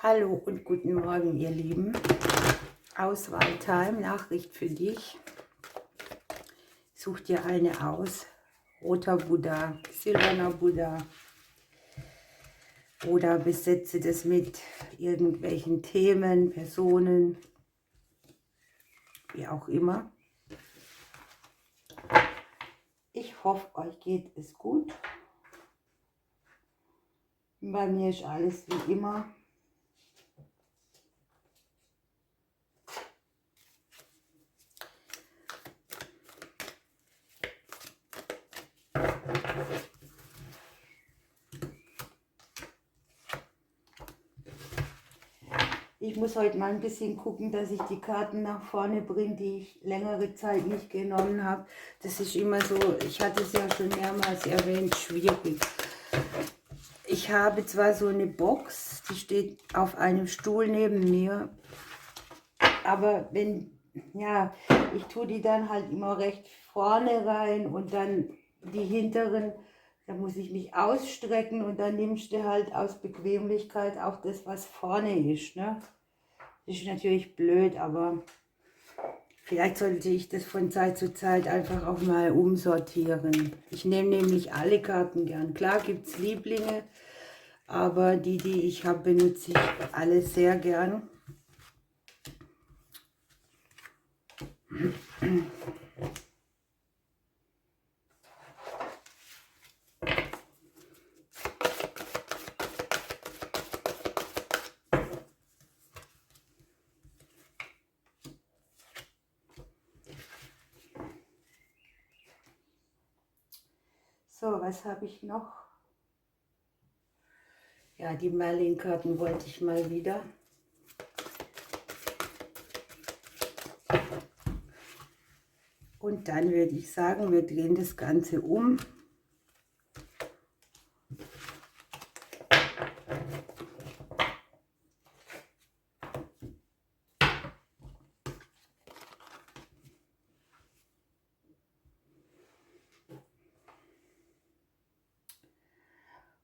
Hallo und guten Morgen, ihr Lieben. Auswahltime, Nachricht für dich. Such dir eine aus. Roter Buddha, silberner Buddha. Oder besetze das mit irgendwelchen Themen, Personen, wie auch immer. Ich hoffe, euch geht es gut. Bei mir ist alles wie immer. Ich muss heute mal ein bisschen gucken, dass ich die Karten nach vorne bringe, die ich längere Zeit nicht genommen habe. Das ist immer so, ich hatte es ja schon mehrmals erwähnt, schwierig. Ich habe zwar so eine Box, die steht auf einem Stuhl neben mir, aber ich tue die dann halt immer recht vorne rein und dann die hinteren, da muss ich mich ausstrecken und dann nimmst du halt aus Bequemlichkeit auch das, was vorne ist, ne? Das ist natürlich blöd, aber vielleicht sollte ich das von Zeit zu Zeit einfach auch mal umsortieren. Ich nehme nämlich alle Karten gern. Klar gibt es Lieblinge, aber die ich habe, benutze ich alle sehr gern. So, was habe ich noch? Ja, die Merlin-Karten wollte ich mal wieder. Und dann würde ich sagen, wir drehen das Ganze um.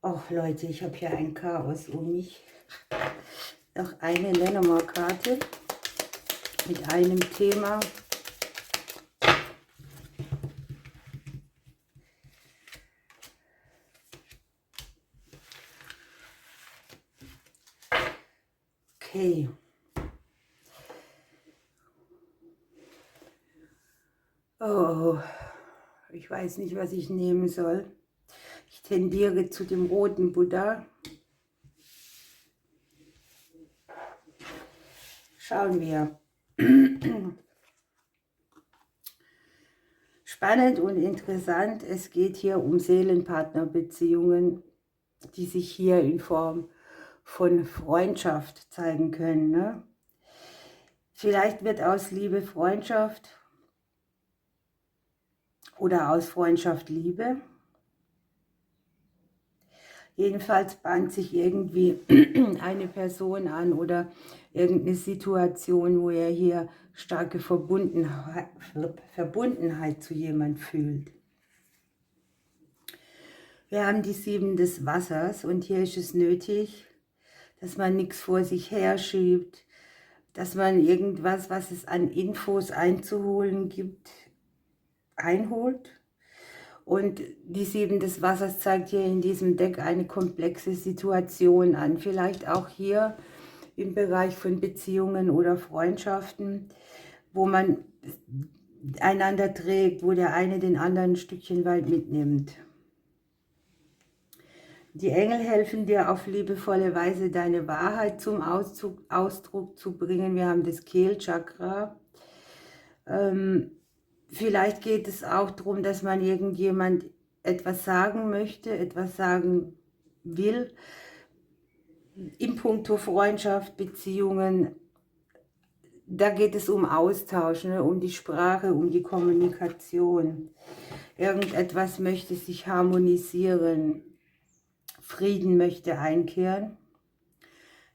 Och Leute, ich habe hier ein Chaos um mich. Noch eine Lenormand-Karte mit einem Thema. Okay. Oh, ich weiß nicht, was ich nehmen soll. Ich tendiere zu dem roten Buddha. Schauen wir. Spannend und interessant, es geht hier um Seelenpartnerbeziehungen, die sich hier in Form von Freundschaft zeigen können. Ne? Vielleicht wird aus Liebe Freundschaft oder aus Freundschaft Liebe. Jedenfalls bahnt sich irgendwie eine Person an oder irgendeine Situation, wo er hier starke Verbundenheit zu jemand fühlt. Wir haben die 7 des Wassers und hier ist es nötig, dass man nichts vor sich her schiebt, dass man irgendwas, was es an Infos einzuholen gibt, einholt. Und die 7 des Wassers zeigt hier in diesem Deck eine komplexe Situation an. Vielleicht auch hier im Bereich von Beziehungen oder Freundschaften, wo man einander trägt, wo der eine den anderen ein Stückchen weit mitnimmt. Die Engel helfen dir auf liebevolle Weise, deine Wahrheit zum Ausdruck zu bringen. Wir haben das Kehlchakra. Vielleicht geht es auch darum, dass man irgendjemand etwas sagen möchte, etwas sagen will. In puncto Freundschaft, Beziehungen, da geht es um Austausch, ne? Um die Sprache, um die Kommunikation. Irgendetwas möchte sich harmonisieren. Frieden möchte einkehren.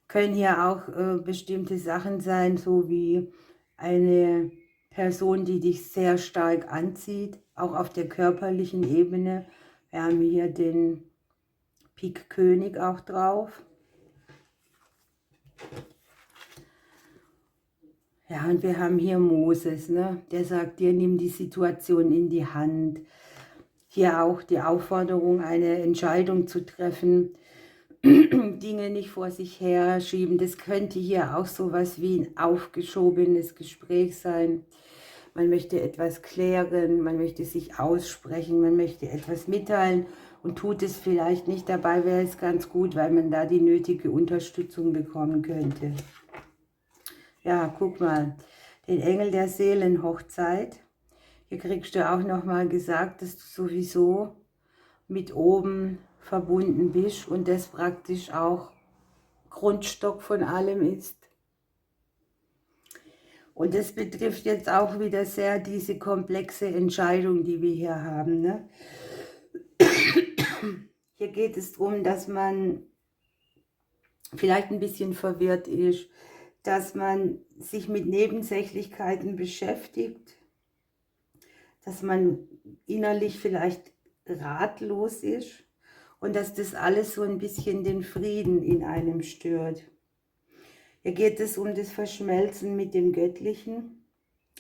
Können hier auch bestimmte Sachen sein, so wie eine Person, die dich sehr stark anzieht, auch auf der körperlichen Ebene. Wir haben hier den Pik König auch drauf. Ja, und wir haben hier Moses, ne? Der sagt dir, nimm die Situation in die Hand. Hier auch die Aufforderung, eine Entscheidung zu treffen, Dinge nicht vor sich her schieben. Das könnte hier auch sowas wie ein aufgeschobenes Gespräch sein. Man möchte etwas klären, man möchte sich aussprechen, man möchte etwas mitteilen und tut es vielleicht nicht. Dabei wäre es ganz gut, weil man da die nötige Unterstützung bekommen könnte. Ja, guck mal, den Engel der Seelenhochzeit. Hier kriegst du auch nochmal gesagt, dass du sowieso mit oben verbunden bist und das praktisch auch Grundstock von allem ist. Und das betrifft jetzt auch wieder sehr diese komplexe Entscheidung, die wir hier haben. Ne? Hier geht es darum, dass man vielleicht ein bisschen verwirrt ist, dass man sich mit Nebensächlichkeiten beschäftigt, dass man innerlich vielleicht ratlos ist und dass das alles so ein bisschen den Frieden in einem stört. Hier geht es um das Verschmelzen mit dem Göttlichen.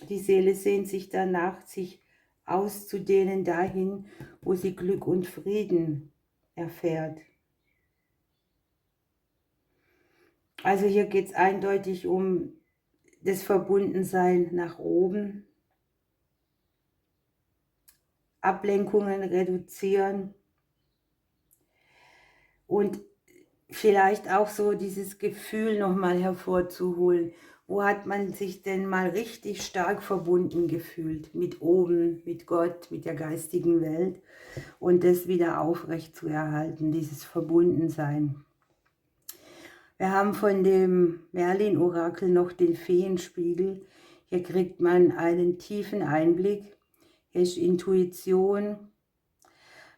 Die Seele sehnt sich danach, sich auszudehnen dahin, wo sie Glück und Frieden erfährt. Also hier geht es eindeutig um das Verbundensein nach oben, Ablenkungen reduzieren und vielleicht auch so dieses Gefühl nochmal hervorzuholen. Wo hat man sich denn mal richtig stark verbunden gefühlt? Mit oben, mit Gott, mit der geistigen Welt. Und das wieder aufrecht zu erhalten, dieses Verbundensein. Wir haben von dem Merlin-Orakel noch den Feenspiegel. Hier kriegt man einen tiefen Einblick. Hier ist Intuition.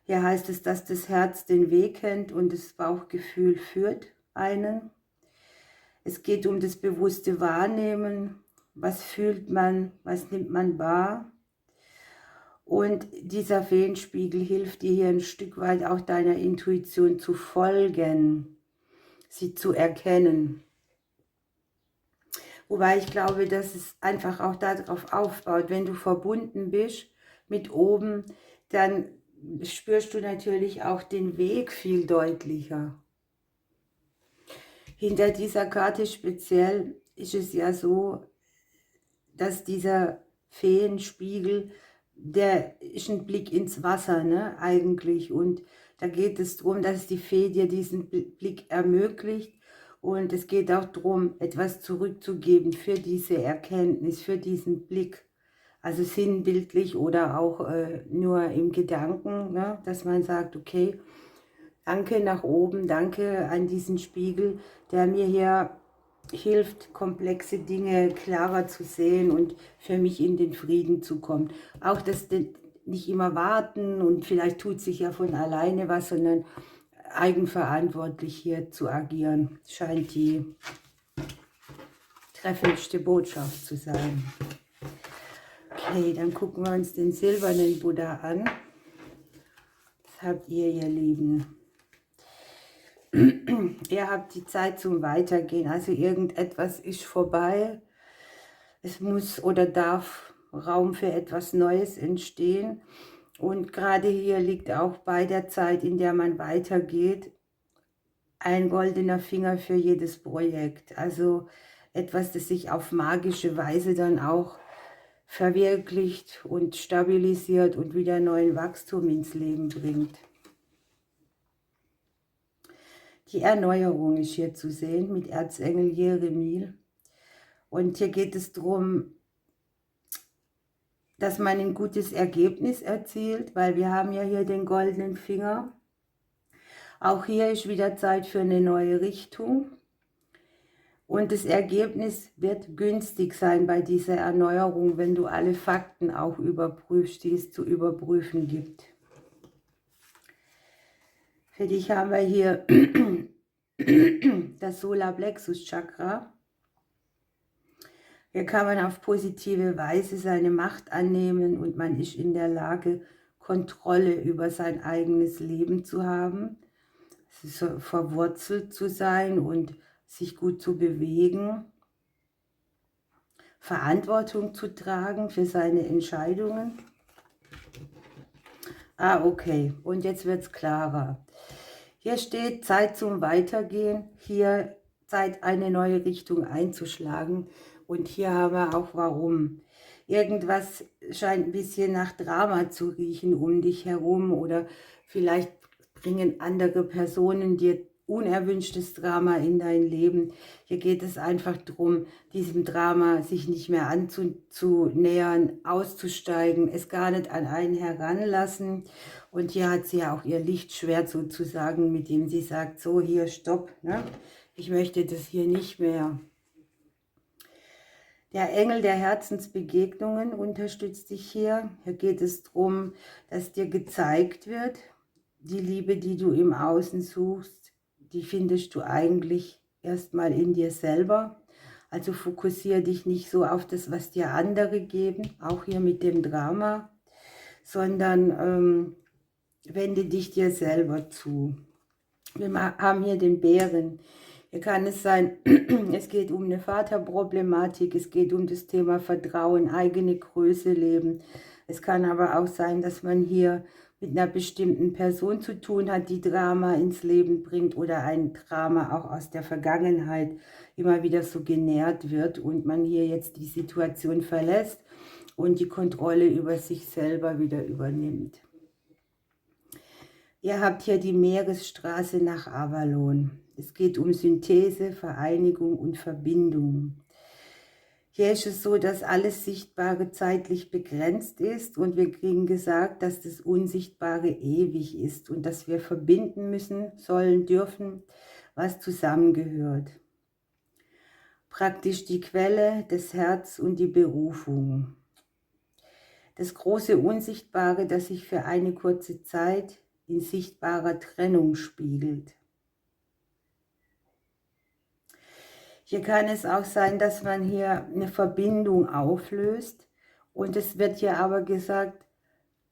Hier heißt es, dass das Herz den Weg kennt und das Bauchgefühl führt einen. Es geht um das bewusste Wahrnehmen. Was fühlt man, was nimmt man wahr? Und dieser Feenspiegel hilft dir hier ein Stück weit auch deiner Intuition zu folgen, sie zu erkennen. Wobei ich glaube, dass es einfach auch darauf aufbaut, wenn du verbunden bist mit oben, dann spürst du natürlich auch den Weg viel deutlicher. Hinter dieser Karte speziell ist es ja so, dass dieser Feenspiegel, der ist ein Blick ins Wasser, ne, eigentlich. Und da geht es darum, dass die Fee dir diesen Blick ermöglicht. Und es geht auch darum, etwas zurückzugeben für diese Erkenntnis, für diesen Blick. Also sinnbildlich oder auch nur im Gedanken, ne, dass man sagt, okay, danke nach oben, danke an diesen Spiegel, der mir hier hilft, komplexe Dinge klarer zu sehen und für mich in den Frieden zu kommen. Auch das nicht immer warten und vielleicht tut sich ja von alleine was, sondern eigenverantwortlich hier zu agieren, scheint die treffendste Botschaft zu sein. Okay, dann gucken wir uns den silbernen Buddha an. Was habt ihr Lieben? Ihr habt die Zeit zum Weitergehen, also irgendetwas ist vorbei. Es muss oder darf Raum für etwas Neues entstehen. Und gerade hier liegt auch bei der Zeit, in der man weitergeht, ein goldener Finger für jedes Projekt. Also etwas, das sich auf magische Weise dann auch verwirklicht und stabilisiert und wieder neuen Wachstum ins Leben bringt. Die Erneuerung ist hier zu sehen mit Erzengel Jeremiel. Und hier geht es darum, dass man ein gutes Ergebnis erzielt, weil wir haben ja hier den goldenen Finger. Auch hier ist wieder Zeit für eine neue Richtung. Und das Ergebnis wird günstig sein bei dieser Erneuerung, wenn du alle Fakten auch überprüfst, die es zu überprüfen gibt. Für dich haben wir hier das Solarplexus Chakra. Hier kann man auf positive Weise seine Macht annehmen und man ist in der Lage, Kontrolle über sein eigenes Leben zu haben, verwurzelt zu sein und sich gut zu bewegen, Verantwortung zu tragen für seine Entscheidungen. Ah, okay, und jetzt wird es klarer. Hier steht Zeit zum Weitergehen, hier Zeit, eine neue Richtung einzuschlagen. Und hier haben wir auch warum. Irgendwas scheint ein bisschen nach Drama zu riechen um dich herum oder vielleicht bringen andere Personen dir unerwünschtes Drama in dein Leben. Hier geht es einfach darum, diesem Drama sich nicht mehr anzunähern, auszusteigen, es gar nicht an einen heranlassen. Und hier hat sie ja auch ihr Lichtschwert sozusagen, mit dem sie sagt, so hier, stopp, ne? Ich möchte das hier nicht mehr. Der Engel der Herzensbegegnungen unterstützt dich hier. Hier geht es darum, dass dir gezeigt wird, die Liebe, die du im Außen suchst, die findest du eigentlich erstmal in dir selber. Also fokussiere dich nicht so auf das, was dir andere geben, auch hier mit dem Drama, sondern wende dich dir selber zu. Wir haben hier den Bären. Hier kann es sein, es geht um eine Vaterproblematik, es geht um das Thema Vertrauen, eigene Größe leben. Es kann aber auch sein, dass man hier mit einer bestimmten Person zu tun hat, die Drama ins Leben bringt oder ein Drama auch aus der Vergangenheit immer wieder so genährt wird und man hier jetzt die Situation verlässt und die Kontrolle über sich selber wieder übernimmt. Ihr habt hier die Meeresstraße nach Avalon. Es geht um Synthese, Vereinigung und Verbindung. Hier ist es so, dass alles Sichtbare zeitlich begrenzt ist und wir kriegen gesagt, dass das Unsichtbare ewig ist und dass wir verbinden müssen, sollen, dürfen, was zusammengehört. Praktisch die Quelle, das Herz und die Berufung. Das große Unsichtbare, das sich für eine kurze Zeit in sichtbarer Trennung spiegelt. Hier kann es auch sein, dass man hier eine Verbindung auflöst und es wird hier aber gesagt,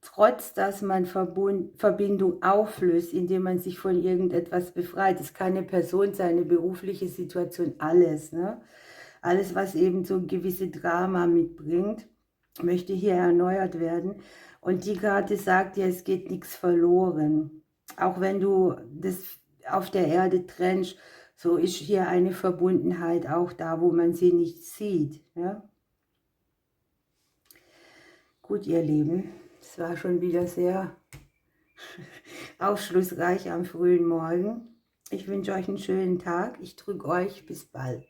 trotz dass man Verbindung auflöst, indem man sich von irgendetwas befreit, es kann eine Person sein, eine berufliche Situation, alles, ne? Alles, was eben so ein gewisses Drama mitbringt, möchte hier erneuert werden. Und die Karte sagt ja, es geht nichts verloren. Auch wenn du das auf der Erde trennst, so ist hier eine Verbundenheit auch da, wo man sie nicht sieht. Ja? Gut, ihr Lieben, es war schon wieder sehr aufschlussreich am frühen Morgen. Ich wünsche euch einen schönen Tag. Ich drücke euch. Bis bald.